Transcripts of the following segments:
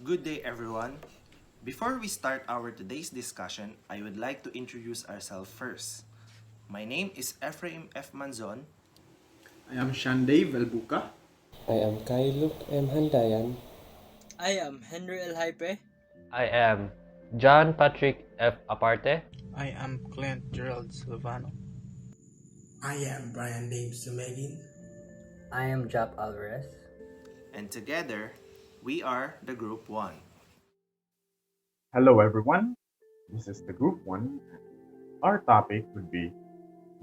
Good day, everyone. Before we start our today's discussion, I would like to introduce ourselves first. My name is Efraim F. Manzon. I am Jandayan Buca. I am Jandayan. I am Henry L. Hype. I am John Patrick F. Aparte. I am Clent, Gerald, Silvano. I am Bryan named Sumeguin. I am Japp Alvarez. And together, we are the Group 1. Hello everyone, this is the Group 1. Our topic would be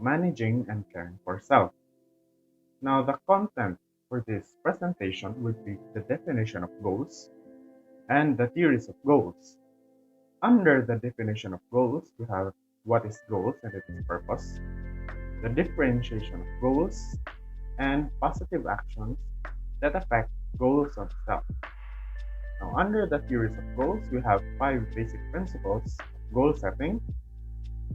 managing and caring for self. Now the content for this presentation would be the definition of goals and the theories of goals. Under the definition of goals, we have what is goals and its purpose, the differentiation of goals, and positive actions that affect goals of self. Now, under the theories of goals, we have 5 basic principles of goal setting,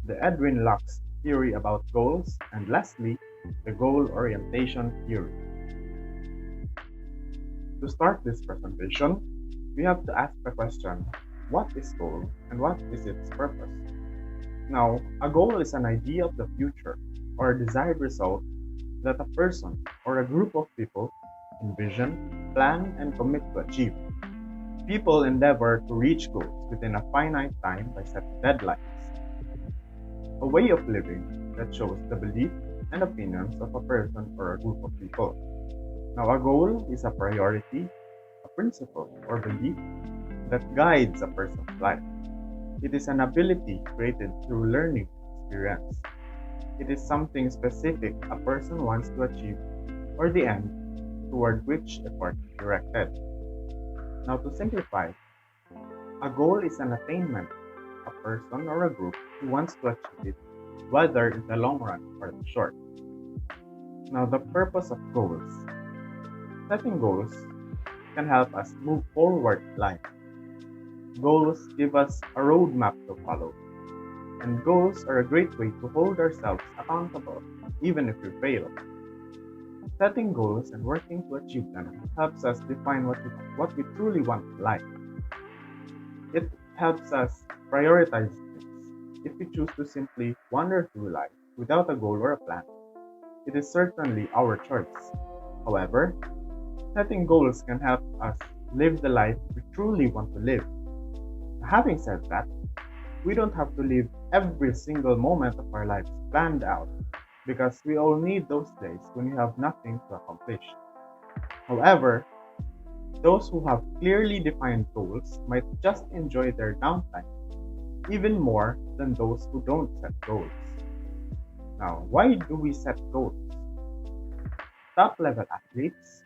the Edwin Locke's theory about goals, and lastly, the goal orientation theory. To start this presentation, we have to ask the question, what is goal and what is its purpose? Now, a goal is an idea of the future or a desired result that a person or a group of people envision, plan, and commit to achieve. People endeavor to reach goals within a finite time by setting deadlines. A way of living that shows the belief and opinions of a person or a group of people. Now, a goal is a priority, a principle, or belief that guides a person's life. It is an ability created through learning experience. It is something specific a person wants to achieve or the end toward which effort is directed. Now, to simplify, a goal is an attainment, a person or a group who wants to achieve it, whether in the long run or the short. Now, the purpose of goals. Setting goals can help us move forward in life. Goals give us a roadmap to follow, and goals are a great way to hold ourselves accountable, even if we fail. Setting goals and working to achieve them helps us define what we truly want in life. It helps us prioritize things. If we choose to simply wander through life without a goal or a plan, it is certainly our choice. However, setting goals can help us live the life we truly want to live. Having said that, we don't have to live every single moment of our lives planned out, because we all need those days when we have nothing to accomplish. However, those who have clearly defined goals might just enjoy their downtime even more than those who don't set goals. Now, why do we set goals? Top-level athletes,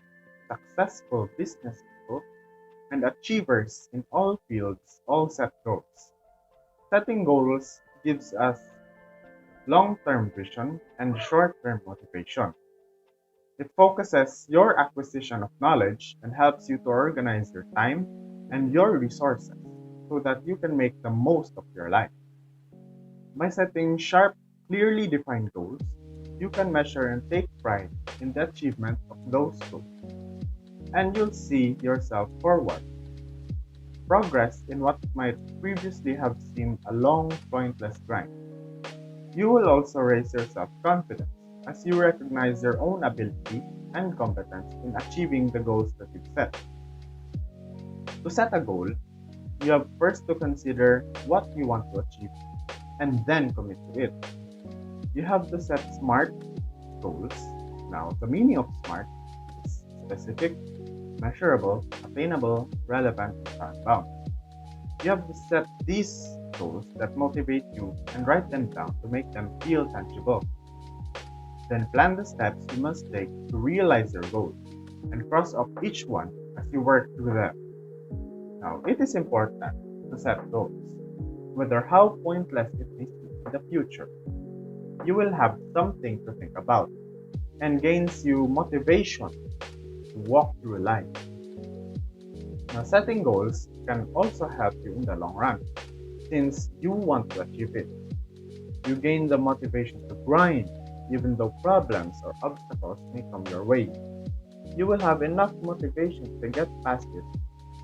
successful business people, and achievers in all fields all set goals. Setting goals gives us long-term vision and short-term motivation. It focuses your acquisition of knowledge and helps you to organize your time and your resources so that you can make the most of your life. By setting sharp, clearly defined goals, you can measure and take pride in the achievement of those goals, and you'll see yourself forward. Progress in what might previously have seemed a long, pointless grind. You will also raise your self-confidence as you recognize your own ability and competence in achieving the goals that you've set. To set a goal, you have first to consider what you want to achieve and then commit to it. You have to set SMART goals. Now, the meaning of SMART is specific, measurable, attainable, relevant, and time-bound. You have to set these goals that motivate you and write them down to make them feel tangible. Then plan the steps you must take to realize your goals and cross off each one as you work through them. Now, it is important to set goals, no matter how pointless it may seem in the future. You will have something to think about and gains you motivation to walk through life. Now, setting goals can also help you in the long run, since you want to achieve it. You gain the motivation to grind, even though problems or obstacles may come your way. You will have enough motivation to get past it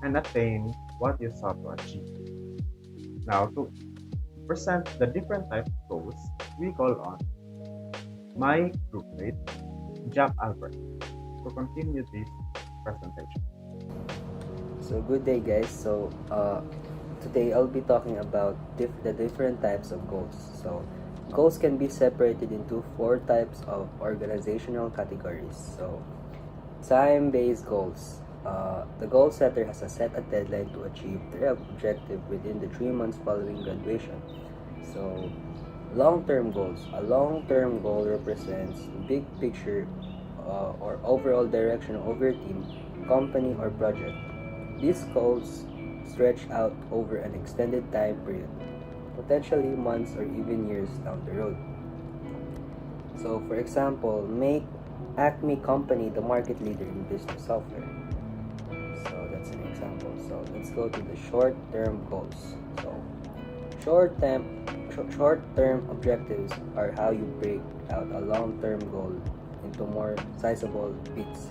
and attain what you sought to achieve. Now, to present the different types of goals, we call on my groupmate, Japp Alvarez, to continue this presentation. So good day guys. Today I'll be talking about the different types of goals. So goals can be separated into 4 types of organizational categories. So time-based goals. The goal setter has a set a deadline to achieve their objective within the 3 months following graduation. So long-term goals. A long-term goal represents big picture or overall direction of your team, company, or project. These goals stretch out over an extended time period, potentially months or even years down the road. So, for example, make Acme company the market leader in business software. So, that's an example. So, let's go to the short-term goals. So, short-term objectives are how you break out a long-term goal into more sizable bits.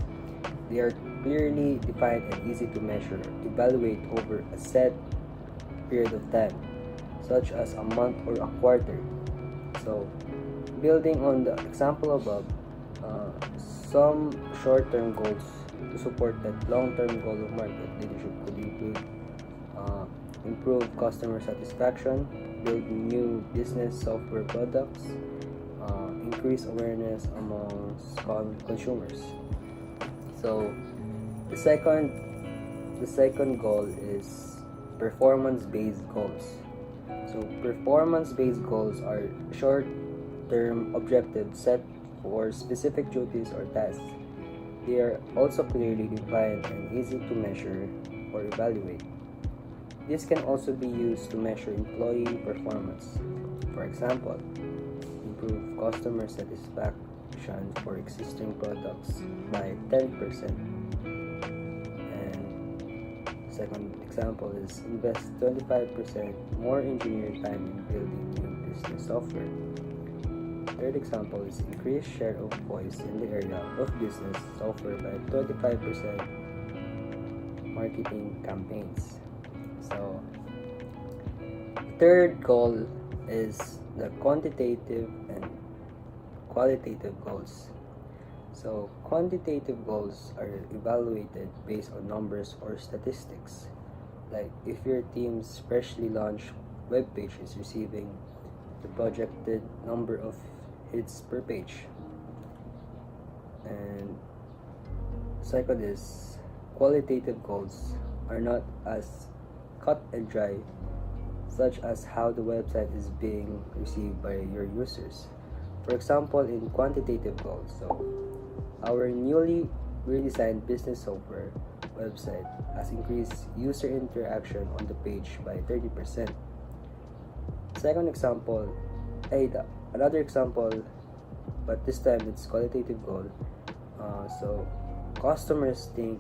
They are clearly defined and easy to measure, evaluate over a set period of time, such as a month or a quarter. So, building on the example above, some short-term goals to support that long-term goal of market leadership could include improve customer satisfaction, build new business software products, increase awareness among consumers. So the second goal is performance-based goals. So performance-based goals are short-term objectives set for specific duties or tasks. They are also clearly defined and easy to measure or evaluate. This can also be used to measure employee performance. For example, improve customer satisfaction for existing products by 10%. And second example is invest 25% more engineer time in building new business software. Third example is increase share of voice in the area of business software by 25% marketing campaigns. So third goal is the quantitative and qualitative goals. So quantitative goals are evaluated based on numbers or statistics. Like if your team's freshly launched web page is receiving the projected number of hits per page. And second is qualitative goals are not as cut and dry, such as how the website is being received by your users. For example, in quantitative goals, so our newly redesigned business software website has increased user interaction on the page by 30%. Second example, another example, but this time it's qualitative goal. So customers think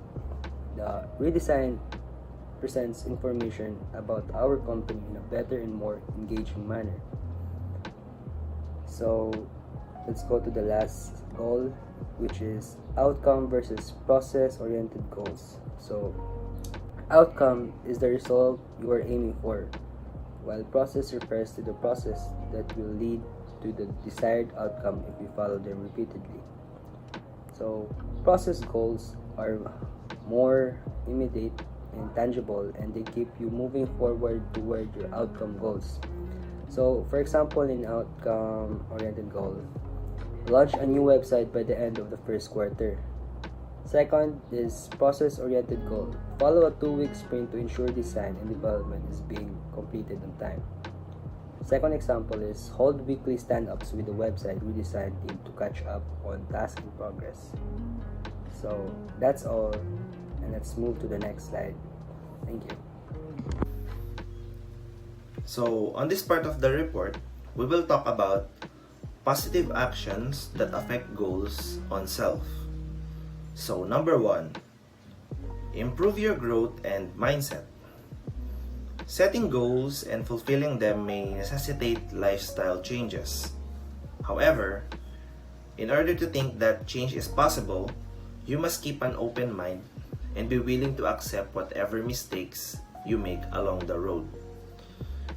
the redesign presents information about our company in a better and more engaging manner. So let's go to the last goal, which is outcome versus process-oriented goals. So outcome is the result you are aiming for, while process refers to the process that will lead to the desired outcome if you follow them repeatedly. So process goals are more immediate and tangible, and they keep you moving forward toward your outcome goals. So for example, in outcome oriented goal, launch a new website by the end of the first quarter. Second is process oriented goal, follow a 2-week sprint to ensure design and development is being completed on time. Second example is hold weekly stand-ups with the website redesign team to catch up on tasks in progress. So that's all, and let's move to the next slide. Thank you. So, on this part of the report, we will talk about positive actions that affect goals on self. So, number 1, improve your growth and mindset. Setting goals and fulfilling them may necessitate lifestyle changes. However, in order to think that change is possible, you must keep an open mind and be willing to accept whatever mistakes you make along the road.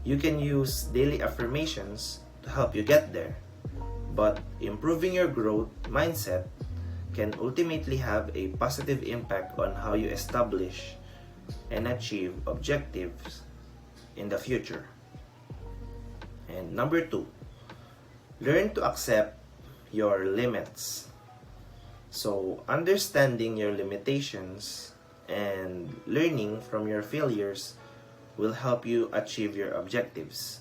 You can use daily affirmations to help you get there, but improving your growth mindset can ultimately have a positive impact on how you establish and achieve objectives in the future. And number 2, learn to accept your limits. So, understanding your limitations and learning from your failures will help you achieve your objectives.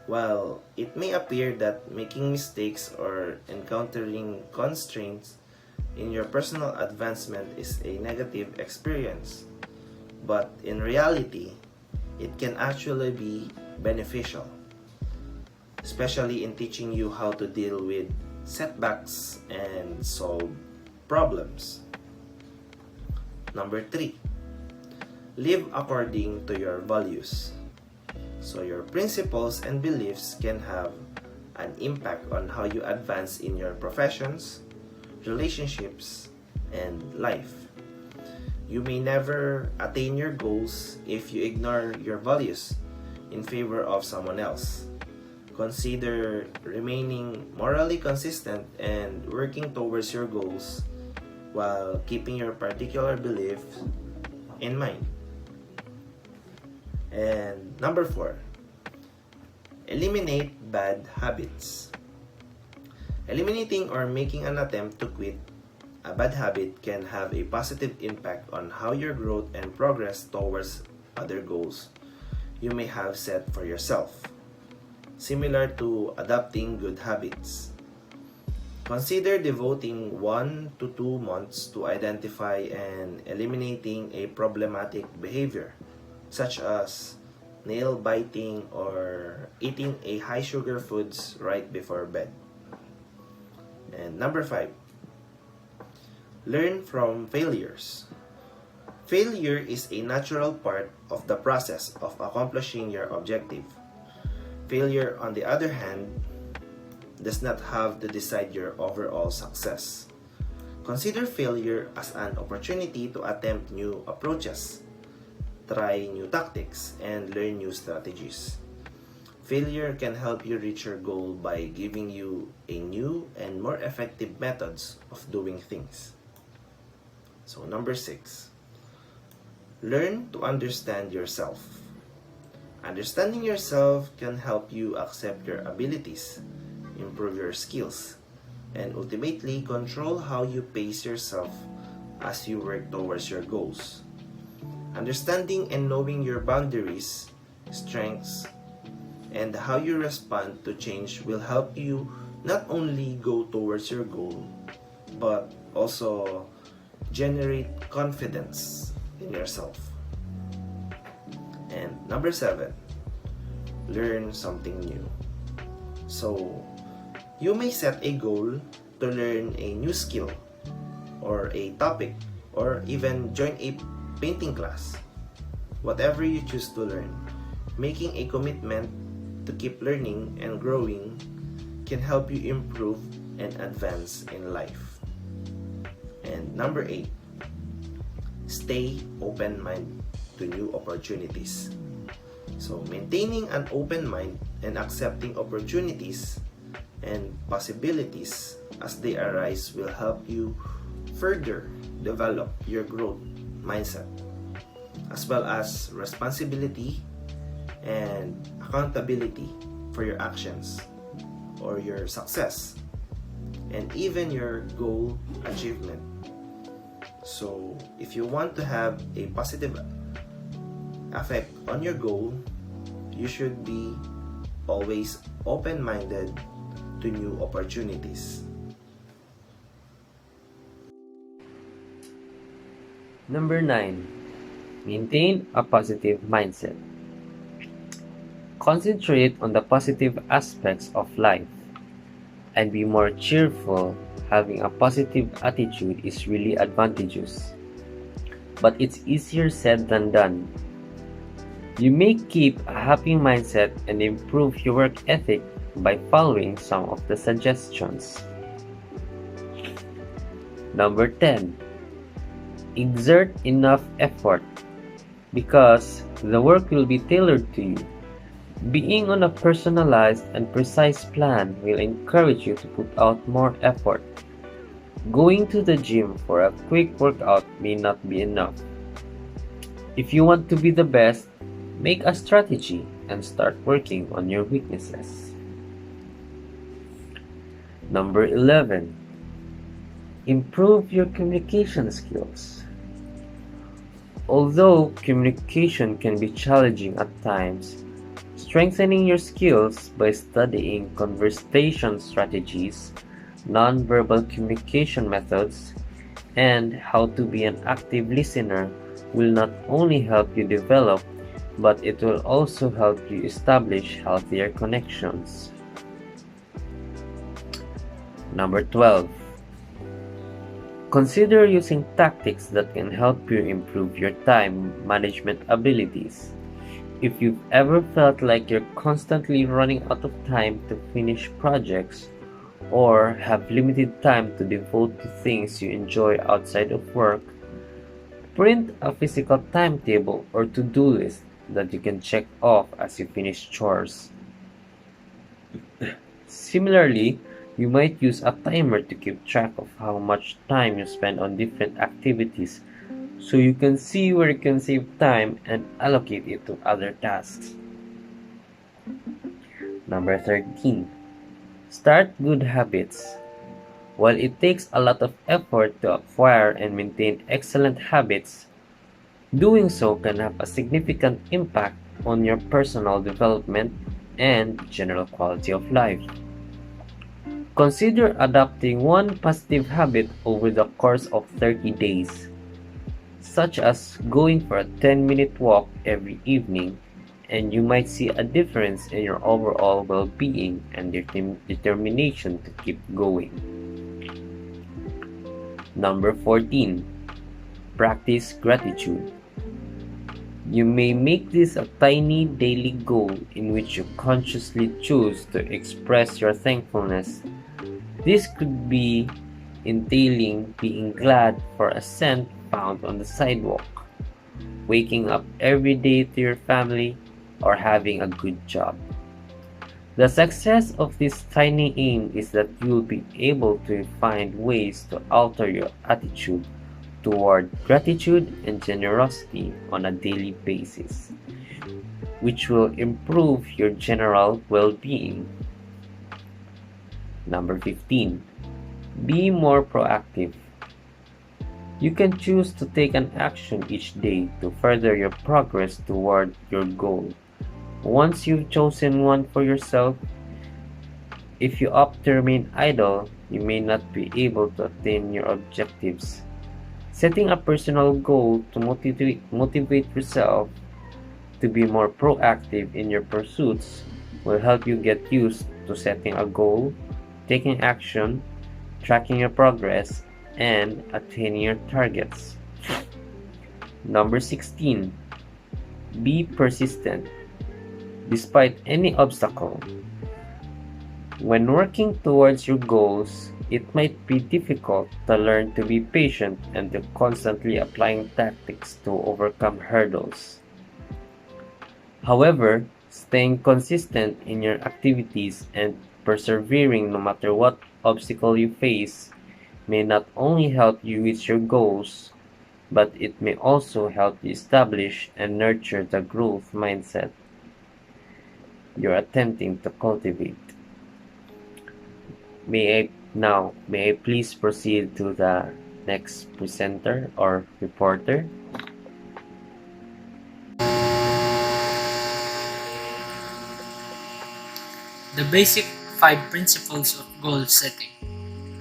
While it may appear that making mistakes or encountering constraints in your personal advancement is a negative experience, but in reality, it can actually be beneficial, especially in teaching you how to deal with setbacks and solve problems. Number 3, live according to your values. So your principles and beliefs can have an impact on how you advance in your professions, relationships, and life. You may never attain your goals if you ignore your values in favor of someone else. Consider remaining morally consistent and working towards your goals while keeping your particular beliefs in mind. And number 4, eliminate bad habits. Eliminating or making an attempt to quit a bad habit can have a positive impact on how your growth and progress towards other goals you may have set for yourself, similar to adopting good habits. Consider devoting 1 to 2 months to identify and eliminating a problematic behavior, such as nail biting or eating a high sugar foods right before bed. And number 5, learn from failures. Failure is a natural part of the process of accomplishing your objective. Failure, on the other hand, does not have to decide your overall success. Consider failure as an opportunity to attempt new approaches, try new tactics, and learn new strategies. Failure can help you reach your goal by giving you a new and more effective methods of doing things. So number 6, learn to understand yourself. Understanding yourself can help you accept your abilities, improve your skills, and ultimately control how you pace yourself as you work towards your goals. Understanding and knowing your boundaries, strengths, and how you respond to change will help you not only go towards your goal, but also generate confidence in yourself. And number 7, learn something new. So, you may set a goal to learn a new skill or a topic or even join a painting class. Whatever you choose to learn, making a commitment to keep learning and growing can help you improve and advance in life. And number 8, stay open-minded to new opportunities. So, maintaining an open mind and accepting opportunities and possibilities as they arise will help you further develop your growth mindset, as well as responsibility and accountability for your actions or your success and even your goal achievement. So, if you want to have a positive effect on your goal, you should be always open-minded to new opportunities. Number 9, maintain a positive mindset. Concentrate on the positive aspects of life and be more cheerful. Having a positive attitude is really advantageous, but it's easier said than done. You may keep a happy mindset and improve your work ethic by following some of the suggestions. Number 10, Exert enough effort because the work will be tailored to you. Being on a personalized and precise plan will encourage you to put out more effort. Going to the gym for a quick workout may not be enough. If you want to be the best, make a strategy and start working on your weaknesses. Number 11. Improve your communication skills. Although communication can be challenging at times, strengthening your skills by studying conversation strategies, nonverbal communication methods, and how to be an active listener will not only help you develop, but it will also help you establish healthier connections. Number 12. Consider using tactics that can help you improve your time management abilities. If you've ever felt like you're constantly running out of time to finish projects or have limited time to devote to things you enjoy outside of work, print a physical timetable or to-do list that you can check off as you finish chores. Similarly, you might use a timer to keep track of how much time you spend on different activities so you can see where you can save time and allocate it to other tasks. Number 13. Start good habits. While it takes a lot of effort to acquire and maintain excellent habits, doing so can have a significant impact on your personal development and general quality of life. Consider adopting one positive habit over the course of 30 days, such as going for a 10-minute walk every evening, and you might see a difference in your overall well-being and determination to keep going. Number 14. Practice gratitude. You may make this a tiny daily goal in which you consciously choose to express your thankfulness. This could be entailing being glad for a scent found on the sidewalk, waking up every day to your family, or having a good job. The success of this tiny aim is that you will be able to find ways to alter your attitude toward gratitude and generosity on a daily basis, which will improve your general well-being. Number 15. Be more proactive. You can choose to take an action each day to further your progress toward your goal. Once you've chosen one for yourself, if you opt to remain idle, you may not be able to attain your objectives. Setting a personal goal to motivate yourself to be more proactive in your pursuits will help you get used to setting a goal, taking action, tracking your progress, and attaining your targets. Number 16. Be persistent. Despite any obstacle, when working towards your goals, it might be difficult to learn to be patient and to constantly applying tactics to overcome hurdles. However, staying consistent in your activities and persevering no matter what obstacle you face may not only help you reach your goals, but it may also help you establish and nurture the growth mindset you're attempting to cultivate. May I please proceed to the next presenter or reporter? The basic 5 principles of goal setting.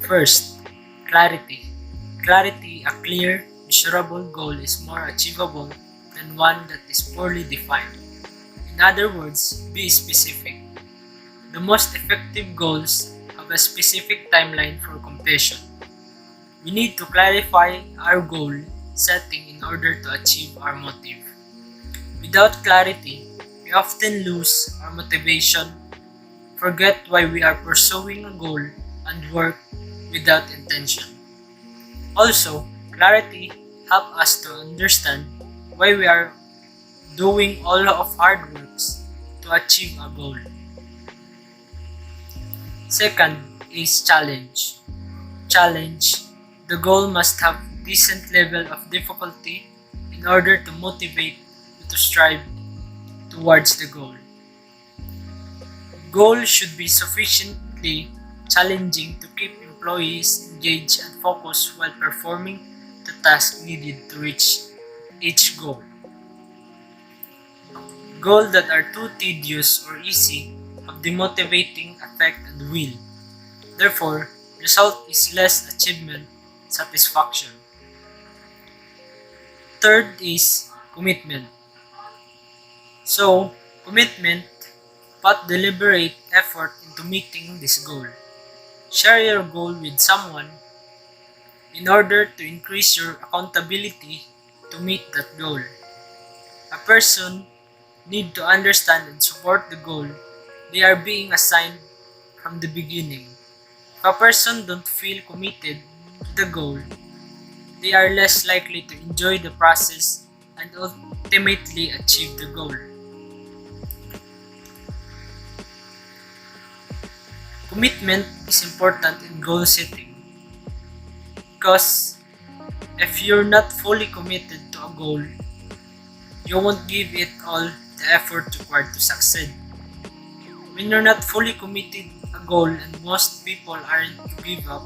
First, clarity. Clarity, a clear, measurable goal is more achievable than one that is poorly defined. In other words, be specific. The most effective goals have a specific timeline for completion. We need to clarify our goal setting in order to achieve our motive. Without clarity, we often lose our motivation, forget why we are pursuing a goal, and work without intention. Also, clarity help us to understand why we are doing all of hard works to achieve a goal. Second is challenge. Challenge. The goal must have decent level of difficulty in order to motivate you to strive towards the goal. Goal should be sufficiently challenging to keep employees engaged and focused while performing the task needed to reach each goal. Goals that are too tedious or easy have demotivating effect and will. Therefore, result is less achievement satisfaction. Third is commitment. So, commitment, put deliberate effort into meeting this goal. Share your goal with someone in order to increase your accountability to meet that goal. A person need to understand and support the goal they are being assigned from the beginning. If a person don't feel committed to the goal, they are less likely to enjoy the process and ultimately achieve the goal. Commitment is important in goal setting because if you're not fully committed to a goal, you won't give it all the effort required to succeed. When you're not fully committed to a goal and most people aren't to give up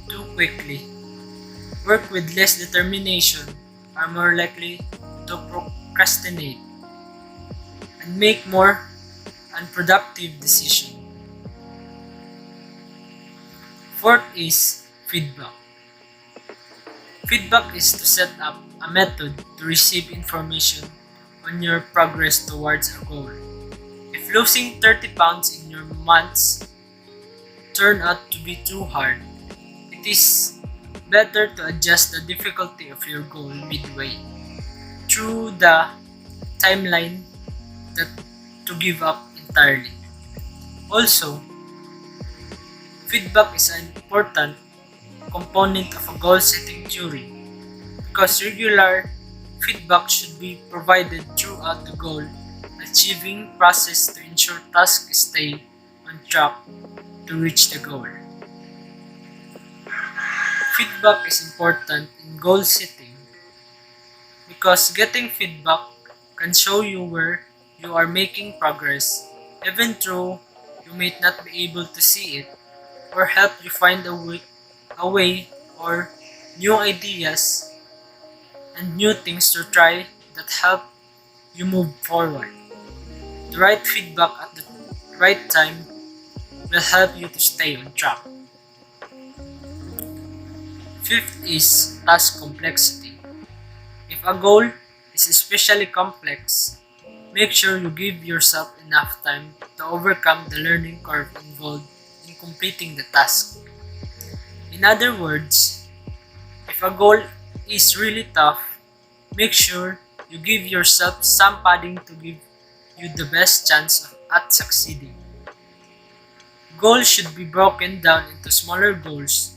too quickly, work with less determination are more likely to procrastinate and make more unproductive decisions. Fourth is feedback. Feedback is to set up a method to receive information on your progress towards a goal. If losing 30 pounds in your months turn out to be too hard, it is better to adjust the difficulty of your goal midway through the timeline than to give up entirely. Also, feedback is an important component of a goal-setting theory because regular feedback should be provided throughout the goal-achieving process to ensure tasks stay on track to reach the goal. Feedback is important in goal setting because getting feedback can show you where you are making progress even though you may not be able to see it, or help you find a way or new ideas and new things to try that help you move forward. The right feedback at the right time will help you to stay on track. Fifth is task complexity. If a goal is especially complex, make sure you give yourself enough time to overcome the learning curve involved in completing the task. In other words, if a goal is really tough, make sure you give yourself some padding to give you the best chance at succeeding. Goals should be broken down into smaller goals.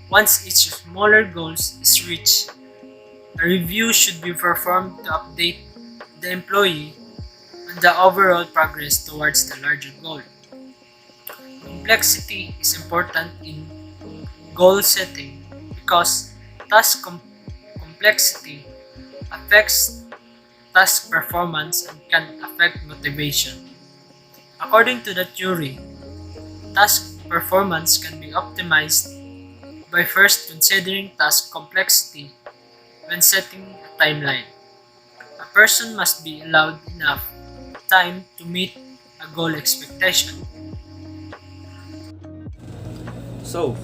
Once each smaller goal is reached, a review should be performed to update the employee on the overall progress towards the larger goal. Complexity is important in goal setting because task complexity affects task performance and can affect motivation. According to the theory, task performance can be optimized by first considering task complexity when setting a timeline. A person must be allowed enough time to meet a goal expectation. So,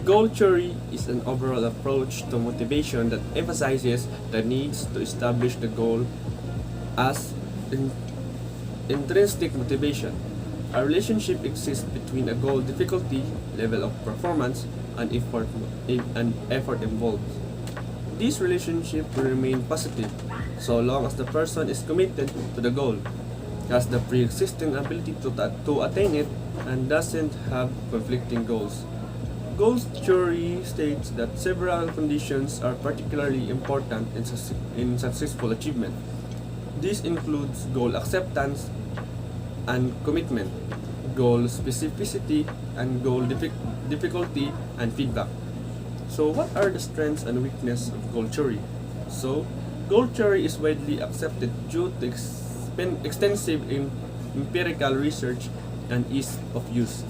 goal theory is an overall approach to motivation that emphasizes the needs to establish the goal as intrinsic motivation. A relationship exists between a goal difficulty, level of performance, and effort involved. This relationship will remain positive so long as the person is committed to the goal, has the pre-existing ability to attain it, and doesn't have conflicting goals. Goals theory states that several conditions are particularly important in successful achievement. This includes goal acceptance and commitment, goal specificity, and goal difficulty and feedback. So what are the strengths and weaknesses of goal theory? So, goal theory is widely accepted due to extensive empirical research and ease of use.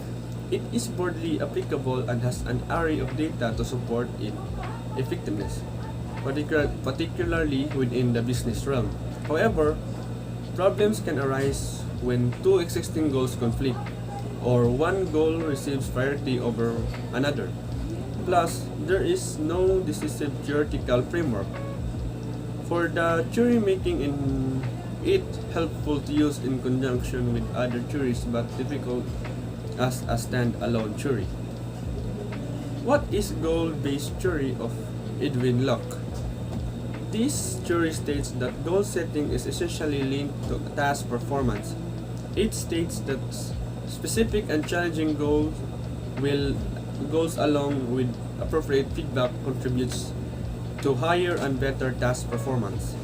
It is broadly applicable and has an array of data to support its effectiveness, particularly within the business realm. However, problems can arise when two existing goals conflict, or one goal receives priority over another. Plus, there is no decisive theoretical framework for the theory, making it helpful to use in conjunction with other theories but difficult as a stand-alone theory. What is goal-based theory of Edwin Locke? This theory states that goal setting is essentially linked to task performance. It states that specific and challenging goals along with appropriate feedback contributes to higher and better task performance.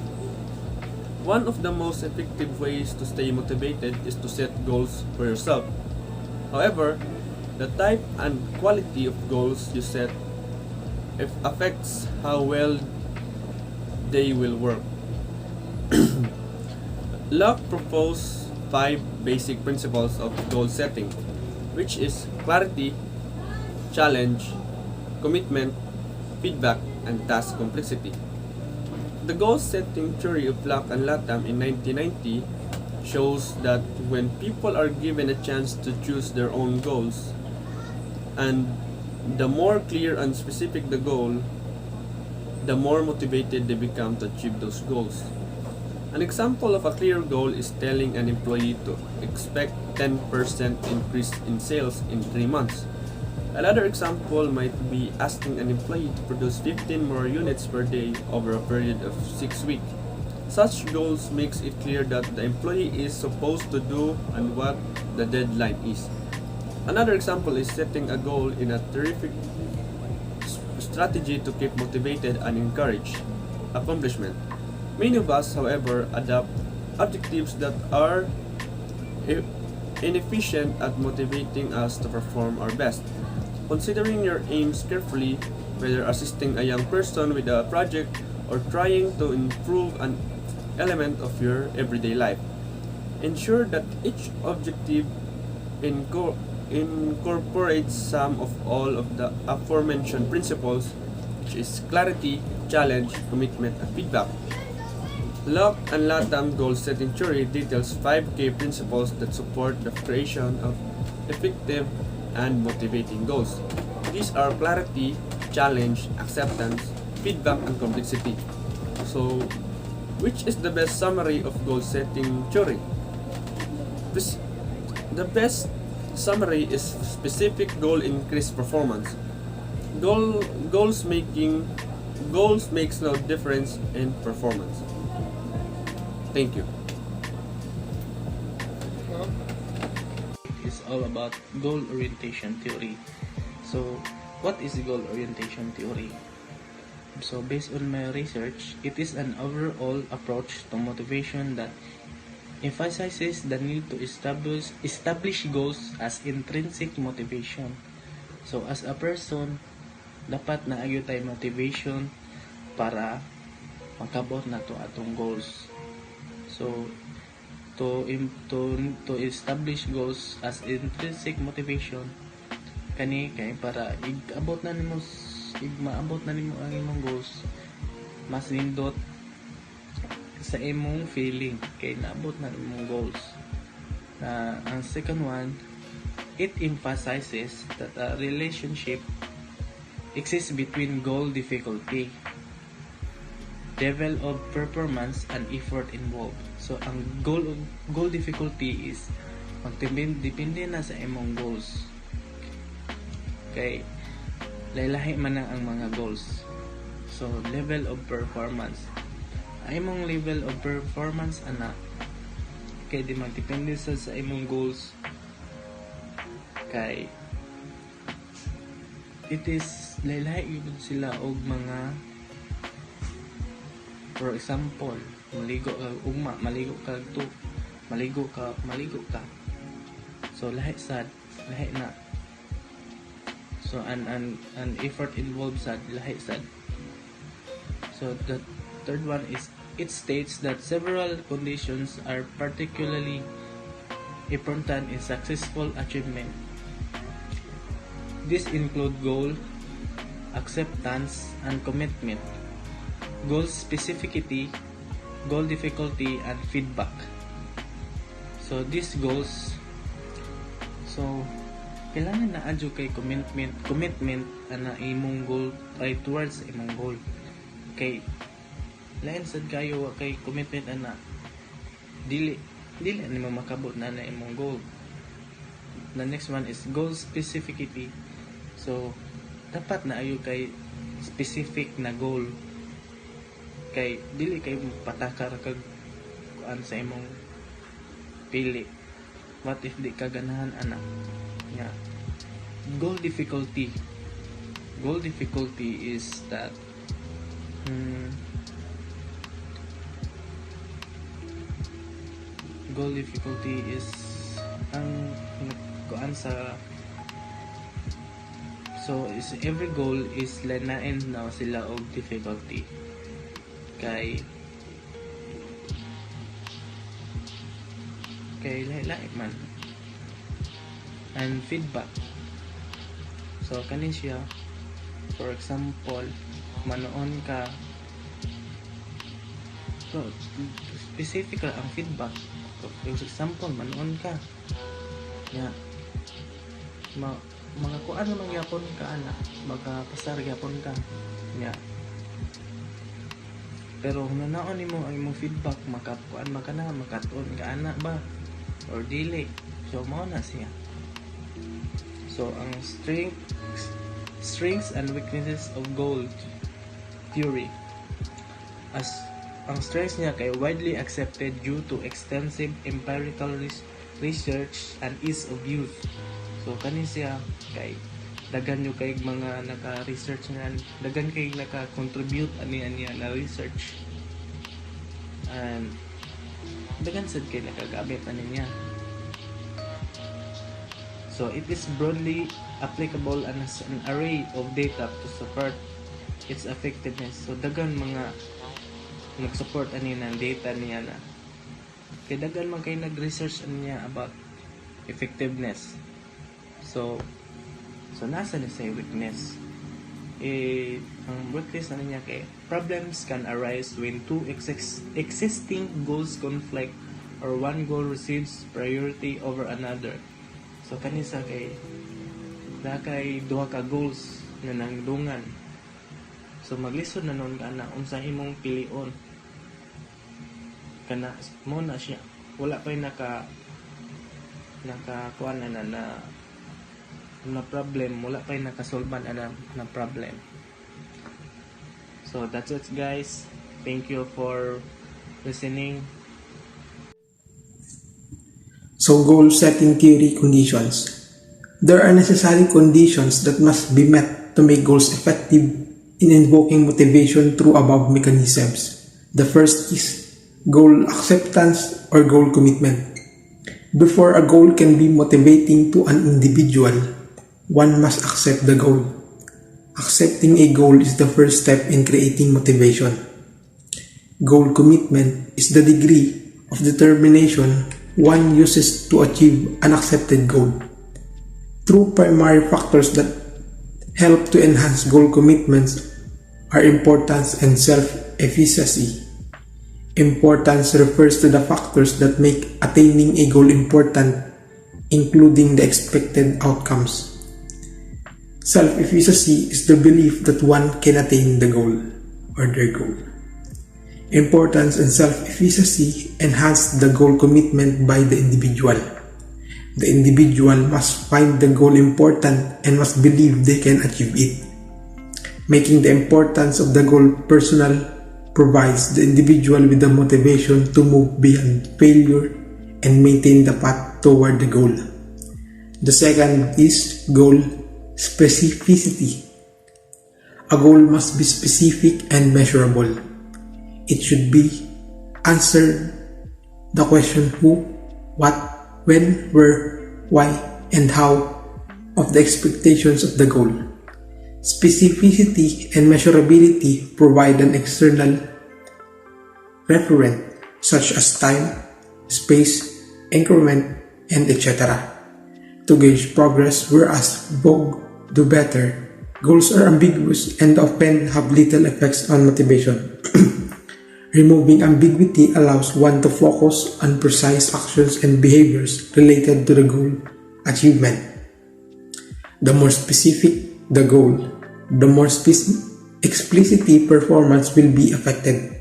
One of the most effective ways to stay motivated is to set goals for yourself. However, the type and quality of goals you set affects how well they will work. Locke proposed 5 basic principles of goal setting, which is clarity, challenge, commitment, feedback, and task complexity. The goal setting theory of Locke and Latham in 1990 shows that when people are given a chance to choose their own goals, and the more clear and specific the goal, the more motivated they become to achieve those goals. An example of a clear goal is telling an employee to expect 10% increase in sales in 3 months. Another example might be asking an employee to produce 15 more units per day over a period of 6 weeks. Such goals makes it clear that the employee is supposed to do and what the deadline is. Another example is setting a goal in a terrific strategy to keep motivated and encourage accomplishment. Many of us, however, adopt objectives that are inefficient at motivating us to perform our best. Considering your aims carefully, whether assisting a young person with a project or trying to improve an element of your everyday life, ensure that each objective incorporates some of all of the aforementioned principles, which is clarity, challenge, commitment, and feedback. Locke and Latham goal setting theory details 5 key principles that support the creation of effective and motivating goals. These are clarity, challenge, acceptance, feedback, and complexity. So, which is the best summary of goal setting theory? The best summary is specific goal increase performance. Goals makes no difference in performance. Thank you. It's all about goal orientation theory. So, what is goal orientation theory? So, based on my research, it is an overall approach to motivation that emphasizes the need to establish goals as intrinsic motivation. So, as a person, dapat na agyo tayo motivation para makabot na to atong goals. So, to establish goals as intrinsic motivation kani kay para maabot na nimo ang imong goals, mas nindot sa imong feeling kay naabot na imong goals. Ang second one, it emphasizes that a relationship exists between goal difficulty, level of performance, and effort involved. So ang goal difficulty is depende na sa imong goals. Okay, lahi man ang mga goals. So level of performance, ay imong level of performance ana kay di magdepende sa imong goals. Kay it is lahi gyud sila og mga, for example, maligo ka ugma, maligo ka to, maligo ka. So lahi na. So an effort involved sad, lahi sad. So the third one is, it states that several conditions are particularly important in successful achievement. These include goal, acceptance, and commitment, goal specificity, goal difficulty, and feedback. So these goals, so kailangan na adyo kay commitment ana imong goal, try towards imong goal. Okay, lain sad kayo kay commitment ana dili nimo makabot na imong goal. The next one is goal specificity. So dapat na ayo kay specific na goal, kay dili kay patakar kag kuan sa imong pili. What if di ka ganahan ana? Yeah. Goal difficulty is that goal difficulty is ang kuan sa, so is every goal is lanain na sila og difficulty kay lahi man. And feedback, so kanin siya, for example, manoon ka, so specific ang feedback. For example, manoon ka ya, mga kuan naman gyapon ka ana, magpasar gyapon ka ya, pero nanaon nimo ang imong feedback, makakuan makana, makatuon ka ana ba or dili. So mao na siya. So ang strengths and weaknesses of goal theory, as ang strengths niya kay widely accepted due to extensive empirical research and ease of use. So kani siya kay dagan yo kay mga naka-research nga, dagan kay naka-contribute ani na research, and dagan sad kay nakagamit ani niya. So it is broadly applicable and has an array of data to support its effectiveness. So dagan mga nag-support ani ng data niya na. Kay dagan man kay nag-research niya about effectiveness. So nasa na sa weakness. Ang weakness na niya kay problems can arise when two existing goals conflict or one goal receives priority over another. So kanisa kay duha ka goals na nangdungan. So maglisod na nun ka na unsa imong pilion. Kana mo na siya. Wala pa naka kuan na problem, wala pa nakasolban na problem. So that's it guys. Thank you for listening. So goal setting theory conditions. There are necessary conditions that must be met to make goals effective in invoking motivation through above mechanisms. The first is goal acceptance or goal commitment. Before a goal can be motivating to an individual, one must accept the goal. Accepting a goal is the first step in creating motivation. Goal commitment is the degree of determination one uses to achieve an accepted goal. Two primary factors that help to enhance goal commitments are importance and self-efficacy. Importance refers to the factors that make attaining a goal important, including the expected outcomes. Self-efficacy is the belief that one can attain the goal or their goal. Importance and self-efficacy enhance the goal commitment by the individual. The individual must find the goal important and must believe they can achieve it. Making the importance of the goal personal provides the individual with the motivation to move beyond failure and maintain the path toward the goal. The second is goal Specificity. A goal must be specific and measurable. It should be answer the question who, what, when, where, why, and how of the expectations of the goal. Specificity and measurability provide an external referent such as time, space, increment, and etc. to gauge progress, whereas vogue, do better, goals are ambiguous and often have little effects on motivation. Removing ambiguity allows one to focus on precise actions and behaviors related to the goal achievement. The more specific the goal, the more explicitly performance will be affected.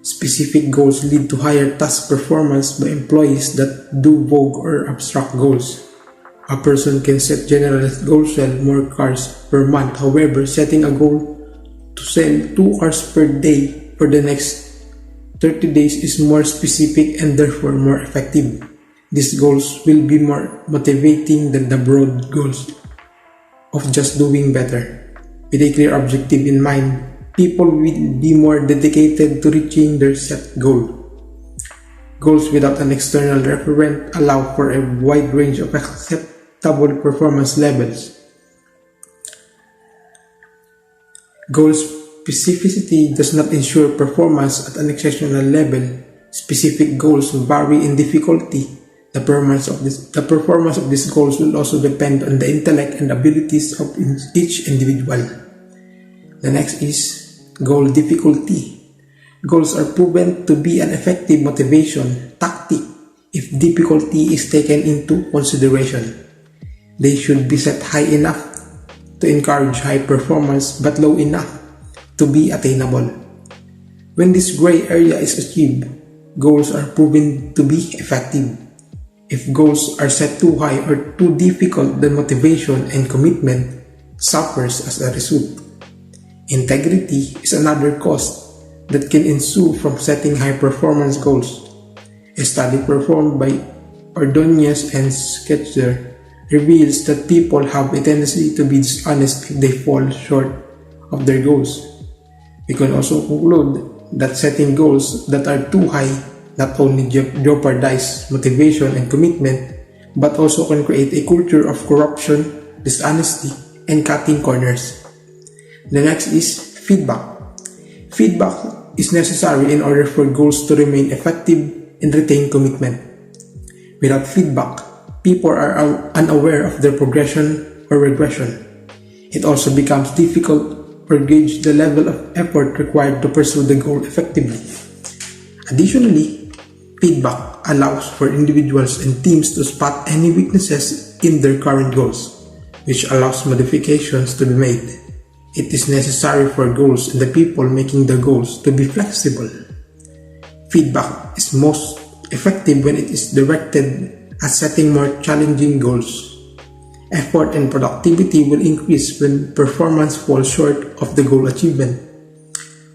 Specific goals lead to higher task performance by employees that do vague or abstract goals. A person can set generalized goals to sell more cars per month. However, setting a goal to sell 2 cars per day for the next 30 days is more specific and therefore more effective. These goals will be more motivating than the broad goals of just doing better. With a clear objective in mind, people will be more dedicated to reaching their set goal. Goals without an external referent allow for a wide range of acceptable performance levels. Goal specificity does not ensure performance at an exceptional level. Specific goals vary in difficulty. The performance of these goals will also depend on the intellect and abilities of each individual. The next is goal difficulty. Goals are proven to be an effective motivation tactic if difficulty is taken into consideration. They should be set high enough to encourage high performance but low enough to be attainable. When this gray area is achieved, goals are proven to be effective. If goals are set too high or too difficult, then motivation and commitment suffers as a result. Integrity is another cost that can ensue from setting high-performance goals. A study performed by Ordonez and Sketcher reveals that people have a tendency to be dishonest if they fall short of their goals. We can also conclude that setting goals that are too high not only jeopardize motivation and commitment, but also can create a culture of corruption, dishonesty, and cutting corners. The next is feedback. Feedback is necessary in order for goals to remain effective and retain commitment. Without feedback, people are unaware of their progression or regression. It also becomes difficult to gauge the level of effort required to pursue the goal effectively. Additionally, feedback allows for individuals and teams to spot any weaknesses in their current goals, which allows modifications to be made. It is necessary for goals and the people making the goals to be flexible. Feedback is most effective when it is directed at setting more challenging goals. Effort and productivity will increase when performance falls short of the goal achievement.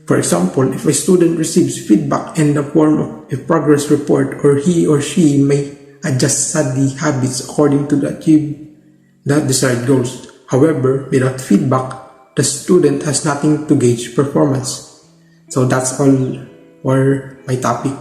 For example, if a student receives feedback in the form of a progress report, or he or she may adjust study habits according to achieve the desired goals. However, without feedback, the student has nothing to gauge performance. So that's all for my topic.